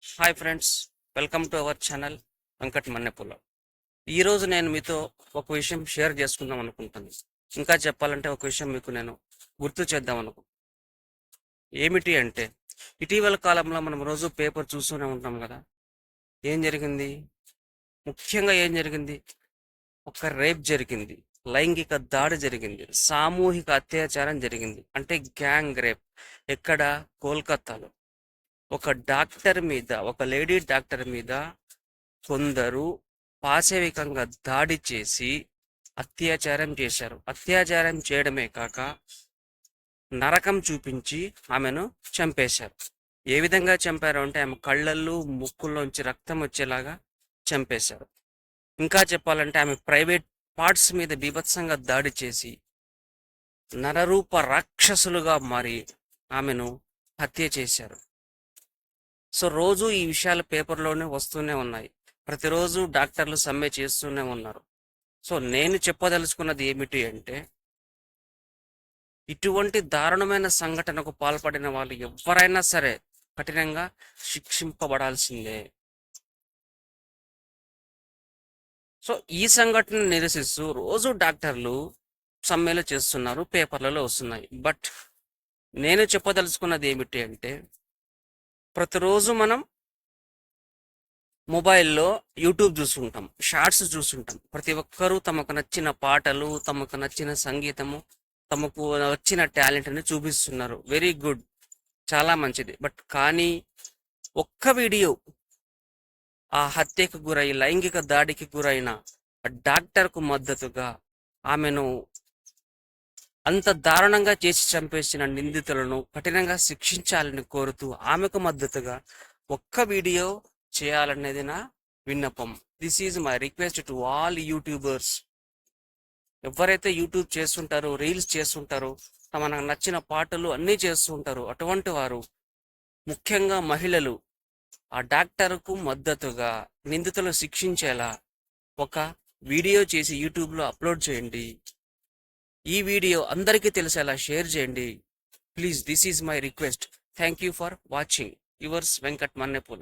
Hi friends, welcome to our channel Venkat Mannepula. ఈరోజు నేను మీతో ఒక విషయం షేర్ చేసుకుందాం అనుకుంటాను. ఇంకా చెప్పాలంటే ఒక విషయం మీకు నేను గుర్తు చేద్దాం ఏమిటి అంటే, ఇటీవల కాలంలో మనం రోజు పేపర్ చూస్తూనే ఉంటాం కదా. ఏం జరిగింది? ముఖ్యంగా ఏం జరిగింది? ఒక రేప్ జరిగింది, లైంగిక దాడి జరిగింది, సామూహిక అత్యాచారం జరిగింది. అంటే గ్యాంగ్ రేప్. ఎక్కడ? కోల్కతాలో. ఒక లేడీ డాక్టర్ మీద కొందరు పాశవికంగా దాడి చేసి అత్యాచారం చేశారు. అత్యాచారం చేయడమే కాక నరకం చూపించి ఆమెను చంపేశారు. ఏ విధంగా చంపారు అంటే, ఆమె కళ్ళల్లో ముక్కుల్లోంచి రక్తం వచ్చేలాగా చంపేశారు. ఇంకా చెప్పాలంటే, ఆమె ప్రైవేట్ పార్ట్స్ మీద బీభత్సంగా దాడి చేసి నరరూప రాక్షసులుగా మారి ఆమెను హత్య చేశారు. సో రోజు ఈ విషయాలు పేపర్లోనే వస్తూనే ఉన్నాయి. ప్రతిరోజు డాక్టర్లు సమ్మె చేస్తూనే ఉన్నారు. సో నేను చెప్పదలుచుకున్నది ఏమిటి అంటే, ఇటువంటి దారుణమైన సంఘటనకు పాల్పడిన వాళ్ళు ఎవరైనా సరే కఠినంగా శిక్షింపబడాల్సిందే. సో ఈ సంఘటన నిరసిస్తూ రోజు డాక్టర్లు సమ్మెలు చేస్తున్నారు, పేపర్లలో వస్తున్నాయి. బట్ నేను చెప్పదలుచుకున్నది ఏమిటి అంటే, ప్రతిరోజు మనం మొబైల్లో యూట్యూబ్ చూస్తుంటాం, షార్ట్స్ చూస్తుంటాం. ప్రతి ఒక్కరూ తమకు నచ్చిన పాటలు, తమకు నచ్చిన సంగీతము, తమకు వచ్చిన టాలెంట్ని చూపిస్తున్నారు. వెరీ గుడ్, చాలా మంచిది. బట్ కానీ ఒక్క వీడియో ఆ హత్యకు గురై లైంగిక దాడికి గురైన డాక్టర్కు మద్దతుగా, ఆమెను అంత దారుణంగా చేసి చంపేసిన నిందితులను కఠినంగా శిక్షించాలని కోరుతూ ఆమెకు మద్దతుగా ఒక్క వీడియో చేయాలనేది నా విన్నపం. This is my request to all YouTubers. ఎవరైతే యూట్యూబ్ చేస్తుంటారో, రీల్స్ చేస్తుంటారో, తమకు నచ్చిన పాటలు అన్నీ చేస్తూ ఉంటారు, అటువంటి వారు, ముఖ్యంగా మహిళలు, ఆ డాక్టర్కు మద్దతుగా నిందితులను శిక్షించేలా ఒక వీడియో చేసి యూట్యూబ్లో అప్లోడ్ చేయండి. ఈ వీడియో అందరికీ తెలిసేలా షేర్ చేయండి please. This is my request. Thank you for watching. Yours Venkat మన్నెపుల.